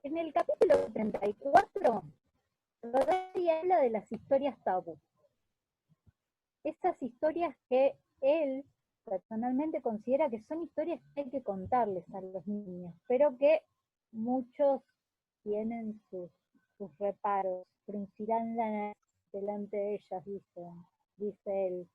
En el capítulo 34, Rodari habla de las historias tabú. Esas historias que él personalmente considera que son historias que hay que contarles a los niños, pero que muchos tienen sus reparos, fruncirán la nariz delante de ellas, dice él.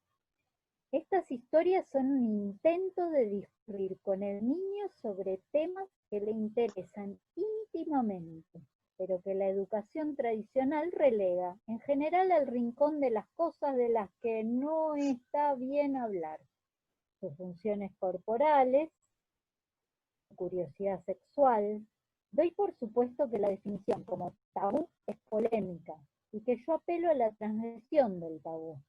Estas historias son un intento de discutir con el niño sobre temas que le interesan íntimamente, pero que la educación tradicional relega, en general, al rincón de las cosas de las que no está bien hablar. Sus funciones corporales, su curiosidad sexual. Doy por supuesto que la definición como tabú es polémica y que yo apelo a la transgresión del tabú.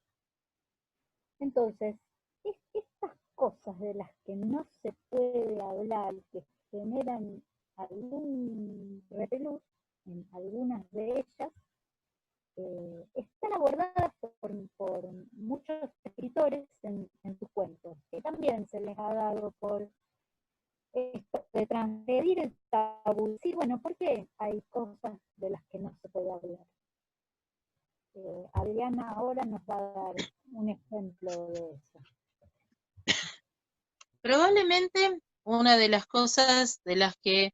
Entonces, estas cosas de las que no se puede hablar, que generan algún repelús en algunas de ellas, están abordadas por muchos escritores en sus cuentos, que también se les ha dado por esto de transgredir el tabú. Sí, bueno, ¿por qué hay cosas de las que no se puede hablar? Adriana ahora nos va a dar un ejemplo de eso. Probablemente una de las cosas de las que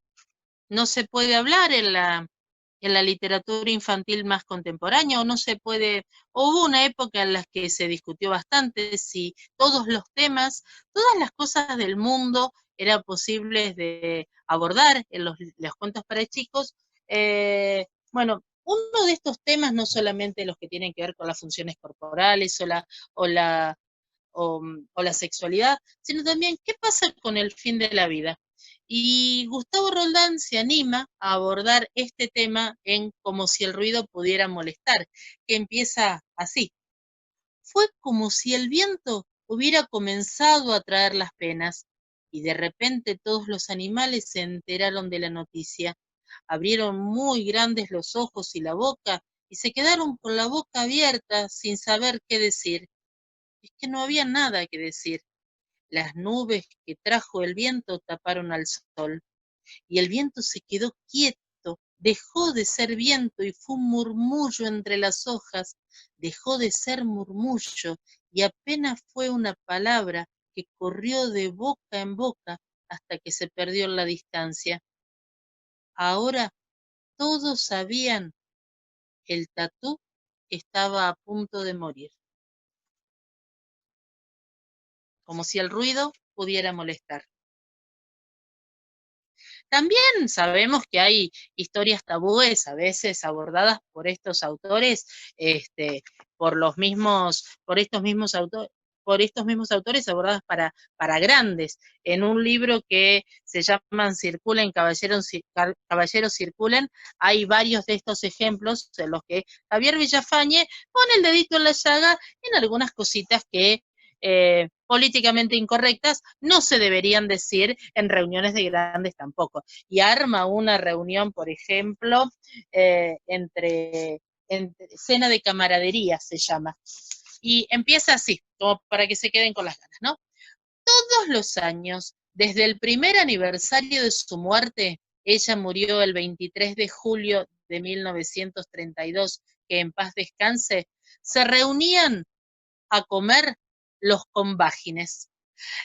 no se puede hablar en la literatura infantil más contemporánea, o no se puede, hubo una época en la que se discutió bastante si todos los temas, todas las cosas del mundo eran posibles de abordar en los cuentos para chicos. Bueno, uno de estos temas, no solamente los que tienen que ver con las funciones corporales o la sexualidad, sino también qué pasa con el fin de la vida. Y Gustavo Roldán se anima a abordar este tema en Como si el ruido pudiera molestar, que empieza así. Fue como si el viento hubiera comenzado a traer las penas, y de repente todos los animales se enteraron de la noticia. Abrieron muy grandes los ojos y la boca, y se quedaron con la boca abierta sin saber qué decir. Es que no había nada que decir. Las nubes que trajo el viento taparon al sol, y el viento se quedó quieto, dejó de ser viento y fue un murmullo entre las hojas, dejó de ser murmullo y apenas fue una palabra que corrió de boca en boca hasta que se perdió en la distancia. Ahora todos sabían el tatú estaba a punto de morir. Como si el ruido pudiera molestar. También sabemos que hay historias tabúes a veces abordadas por estos autores, por estos mismos autores abordadas para grandes. En un libro que se llama Circulen, Caballeros Circulen, hay varios de estos ejemplos en los que Javier Villafañe pone el dedito en la llaga en algunas cositas que políticamente incorrectas no se deberían decir en reuniones de grandes tampoco. Y arma una reunión, por ejemplo, entre cena de camaradería se llama. Y empieza así, como para que se queden con las ganas, ¿no? Todos los años, desde el primer aniversario de su muerte, ella murió el 23 de julio de 1932, que en paz descanse, se reunían a comer los Combágines.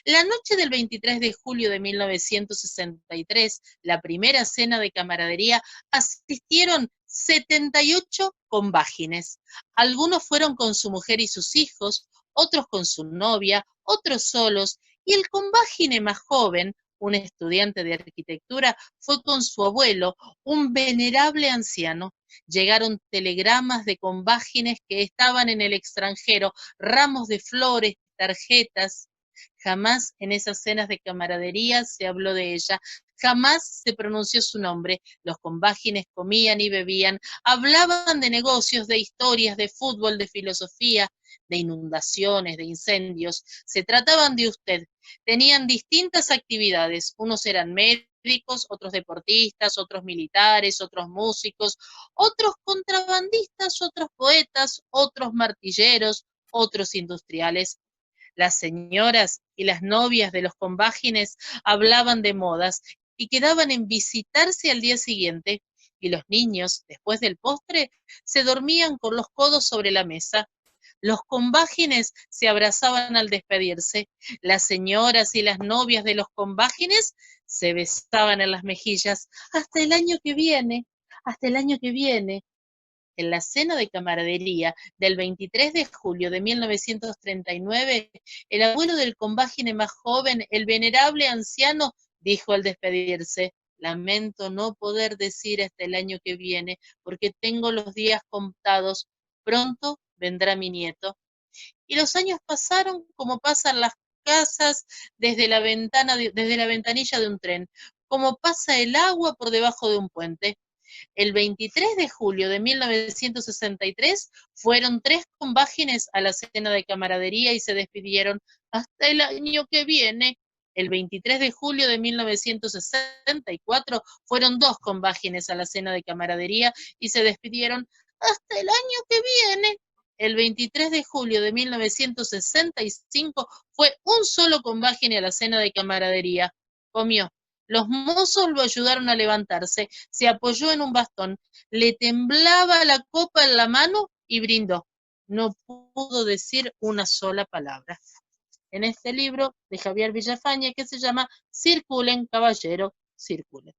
La noche del 23 de julio de 1963, la primera cena de camaradería, asistieron 78 Combágines. Algunos fueron con su mujer y sus hijos, otros con su novia, otros solos, y el Combágine más joven, un estudiante de arquitectura, fue con su abuelo, un venerable anciano. Llegaron telegramas de Combágines que estaban en el extranjero, ramos de flores, tarjetas. Jamás en esas cenas de camaradería se habló de ella, jamás se pronunció su nombre. Los Combágines comían y bebían, hablaban de negocios, de historias, de fútbol, de filosofía, de inundaciones, de incendios. Se trataban de usted. Tenían distintas actividades. Unos eran médicos, otros deportistas, otros militares, otros músicos, otros contrabandistas, otros poetas, otros martilleros, otros industriales. Las señoras y las novias de los Combágines hablaban de modas y quedaban en visitarse al día siguiente, y los niños, después del postre, se dormían con los codos sobre la mesa. Los convágines se abrazaban al despedirse. Las señoras y las novias de los convágines se besaban en las mejillas. Hasta el año que viene, hasta el año que viene. En la cena de camaradería del 23 de julio de 1939, el abuelo del convágine más joven, el venerable anciano, dijo al despedirse: lamento no poder decir hasta el año que viene, porque tengo los días contados. Pronto vendrá mi nieto. Y los años pasaron como pasan las casas desde la desde la ventanilla de un tren, como pasa el agua por debajo de un puente. El 23 de julio de 1963 fueron 3 convágines a la cena de camaradería y se despidieron. Hasta el año que viene. El 23 de julio de 1964 fueron 2 convágines a la cena de camaradería y se despidieron. Hasta el año que viene. El 23 de julio de 1965 fue un solo convágine a la cena de camaradería. Comió. Los mozos lo ayudaron a levantarse, se apoyó en un bastón, le temblaba la copa en la mano y brindó. No pudo decir una sola palabra. En este libro de Javier Villafañe, que se llama Circulen, caballero, circulen.